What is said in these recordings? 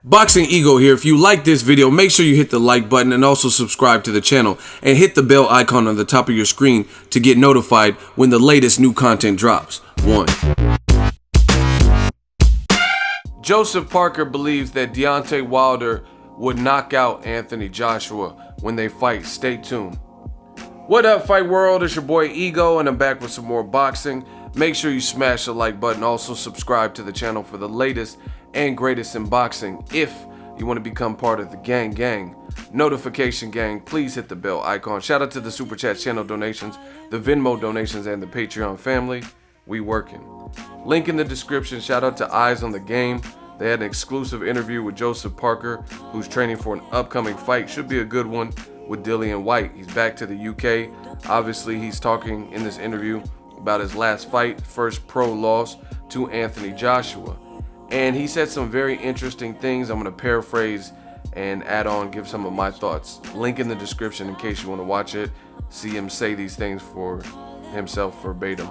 Boxing Ego here. If you like this video, make sure you hit the like button and also subscribe to the channel and hit the bell icon on the top of your screen to get notified when the latest new content drops. 1. Joseph Parker believes that Deontay Wilder would knock out Anthony Joshua when they fight. Stay tuned. What up, fight world? It's your boy Ego, and I'm back with some more boxing. Make sure you smash the like button. Also subscribe to the channel for the latest and greatest in boxing. If you want to become part of the gang, notification gang, please hit the bell icon. Shout out to the Super Chat channel donations, the Venmo donations, and the Patreon family. We working. Link in the description. Shout out to Eyes on the Game. They had an exclusive interview with Joseph Parker, who's training for an upcoming fight. Should be a good one with Dillian Whyte. He's back to the UK. Obviously, he's talking in this interview about his last fight, first pro loss to Anthony Joshua. And he said some very interesting things. I'm going to paraphrase and add on, give some of my thoughts. Link in the description in case you want to watch it. See him say these things for himself verbatim.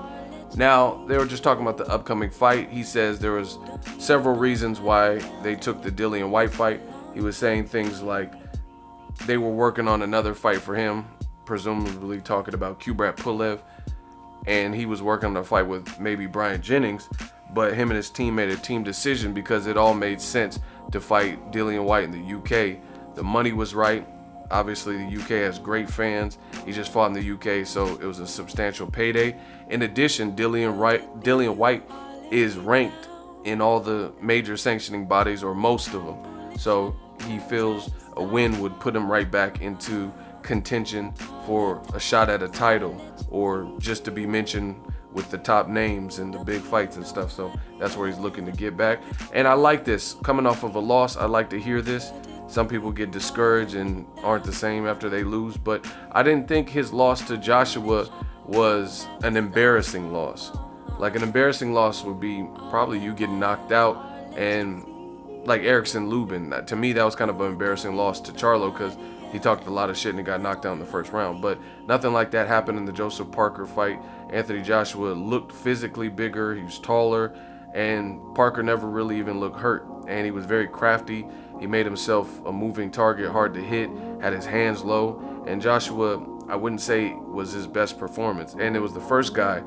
Now, they were just talking about the upcoming fight. He says there was several reasons why they took the Dillian Whyte fight. He was saying things like they were working on another fight for him, presumably talking about Kubrat Pulev, and he was working on a fight with maybe Brian Jennings, but him and his team made a team decision because it all made sense to fight Dillian Whyte in the UK. The money was right. Obviously, the UK has great fans. He just fought in the UK, so it was a substantial payday. In addition, Dillian Whyte is ranked in all the major sanctioning bodies, or most of them. So he feels a win would put him right back into contention for a shot at a title, or just to be mentioned with the top names and the big fights and stuff. So that's where he's looking to get back. And I like this. Coming off of a loss, I like to hear this. Some people get discouraged and aren't the same after they lose, but I didn't think his loss to Joshua was an embarrassing loss. Like, an embarrassing loss would be probably you getting knocked out, and like Erickson Lubin. To me, that was kind of an embarrassing loss to Charlo because he talked a lot of shit and he got knocked out in the first round. But nothing like that happened in the Joseph Parker fight. Anthony Joshua looked physically bigger, he was taller, and Parker never really even looked hurt. And he was very crafty. He made himself a moving target, hard to hit, had his hands low. And Joshua, I wouldn't say was his best performance. And it was the first guy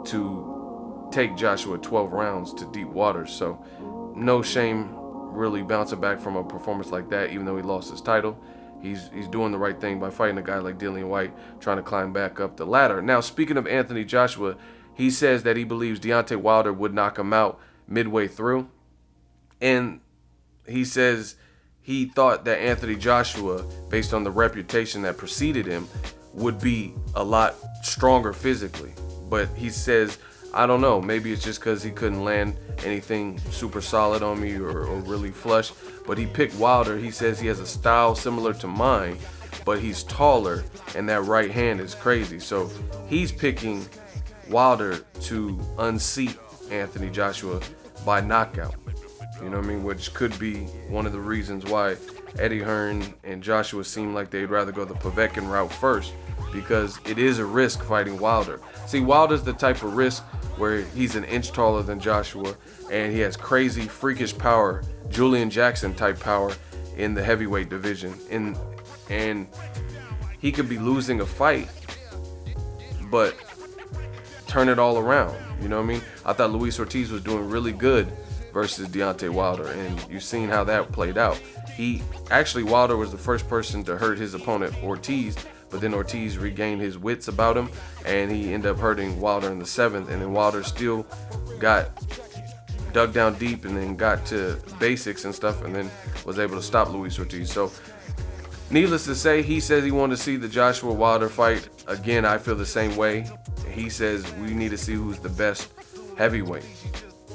to take Joshua 12 rounds to deep waters. So no shame really bouncing back from a performance like that, even though he lost his title. He's doing the right thing by fighting a guy like Dillian Whyte, trying to climb back up the ladder. Now, speaking of Anthony Joshua, he says that he believes Deontay Wilder would knock him out midway through. And he says he thought that Anthony Joshua, based on the reputation that preceded him, would be a lot stronger physically. But he says, I don't know, maybe it's just because he couldn't land anything super solid on me or really flush. But he picked Wilder. He says he has a style similar to mine, but he's taller, and that right hand is crazy. So he's picking Wilder to unseat Anthony Joshua by knockout. You know what I mean? Which could be one of the reasons why Eddie Hearn and Joshua seem like they'd rather go the Povetkin route first, because it is a risk fighting Wilder. See, Wilder's the type of risk where he's an inch taller than Joshua, and he has crazy, freakish power, Julian Jackson type power in the heavyweight division. And he could be losing a fight, but turn it all around. You know what I mean? I thought Luis Ortiz was doing really good versus Deontay Wilder, and you've seen how that played out. Wilder was the first person to hurt his opponent Ortiz, but then Ortiz regained his wits about him, and he ended up hurting Wilder in the 7th, and then Wilder still got dug down deep and then got to basics and stuff, and then was able to stop Luis Ortiz. So needless to say, he says he wanted to see the Joshua Wilder fight. Again, I feel the same way. He says we need to see who's the best heavyweight,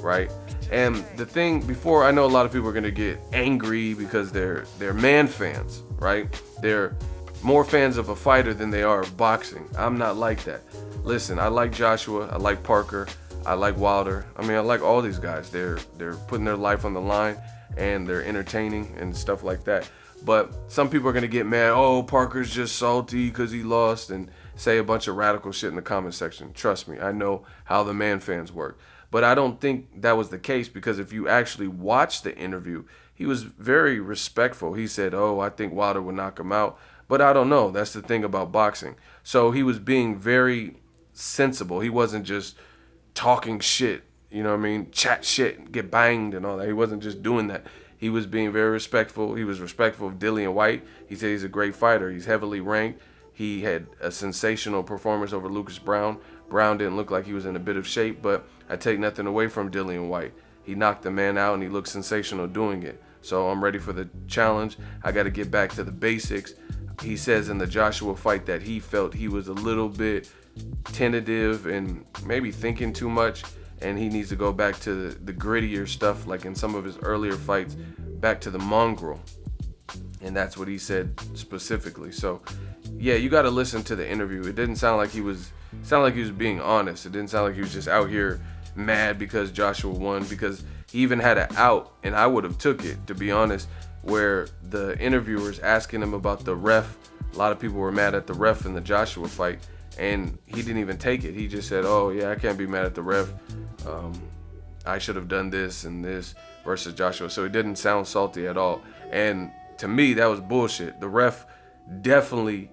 right? And the thing, before, I know a lot of people are gonna get angry because they're man fans, right? They're more fans of a fighter than they are of boxing. I'm not like that. Listen, I like Joshua, I like Parker, I like Wilder. I mean, I like all these guys. They're putting their life on the line, and they're entertaining and stuff like that. But some people are gonna get mad, oh, Parker's just salty because he lost, and say a bunch of radical shit in the comment section. Trust me, I know how the man fans work. But I don't think that was the case, because if you actually watch the interview, he was very respectful. He said, "Oh, I think Wilder would knock him out, but I don't know. That's the thing about boxing." So he was being very sensible. He wasn't just talking shit, you know what I mean? Chat shit, get banged and all that. He wasn't just doing that. He was being very respectful. He was respectful of Dillian White. He said he's a great fighter. He's heavily ranked. He had a sensational performance over Lucas Brown. Brown didn't look like he was in a bit of shape, but I take nothing away from Dillian White. He knocked the man out and he looked sensational doing it. So I'm ready for the challenge. I got to get back to the basics. He says in the Joshua fight that he felt he was a little bit tentative and maybe thinking too much, and he needs to go back to the grittier stuff like in some of his earlier fights, back to the mongrel. And that's what he said specifically. So yeah, you got to listen to the interview. It didn't sound like he was being honest. It didn't sound like he was just out here mad because Joshua won, because he even had an out, and I would have took it, to be honest, where the interviewers asking him about the ref. A lot of people were mad at the ref in the Joshua fight, and he didn't even take it. He just said, "Oh yeah, I can't be mad at the ref. I should have done this and this versus Joshua." So it didn't sound salty at all. And to me, that was bullshit. The ref definitely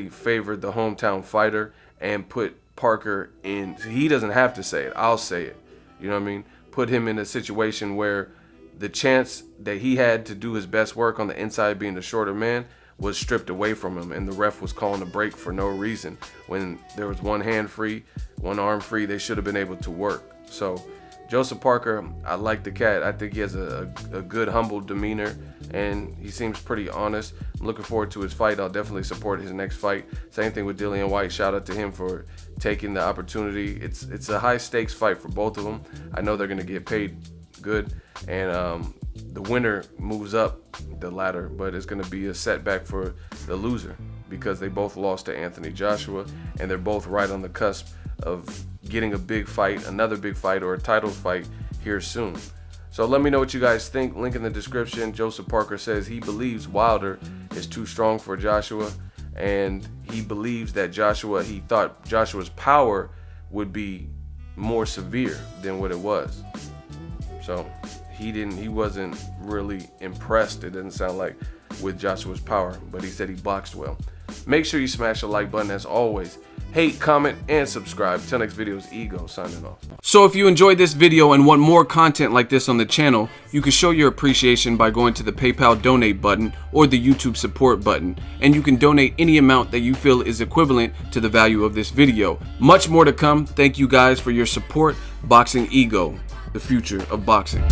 favored the hometown fighter and put Parker in. He doesn't have to say it. I'll say it. You know what I mean? Put him in a situation where the chance that he had to do his best work on the inside, being the shorter man, was stripped away from him, and the ref was calling a break for no reason. When there was one hand free, one arm free, they should have been able to work. So Joseph Parker, I like the cat. I think he has a good, humble demeanor, and he seems pretty honest. I'm looking forward to his fight. I'll definitely support his next fight. Same thing with Dillian White. Shout out to him for taking the opportunity. It's a high stakes fight for both of them. I know they're gonna get paid good, and the winner moves up the ladder, but it's gonna be a setback for the loser because they both lost to Anthony Joshua, and they're both right on the cusp of getting a big fight, another big fight, or a title fight here soon. So let me know what you guys think. Link in the description. Joseph Parker says he believes Wilder is too strong for Joshua, and he believes that he thought Joshua's power would be more severe than what it was. So he wasn't really impressed, it didn't sound like, with Joshua's power, but he said he boxed well. Make sure you smash the like button as always. Hate, comment, and subscribe. Till next video is Ego signing off. So if you enjoyed this video and want more content like this on the channel, you can show your appreciation by going to the PayPal donate button or the YouTube support button, and you can donate any amount that you feel is equivalent to the value of this video. Much more to come. Thank you guys for your support. Boxing Ego, the future of boxing.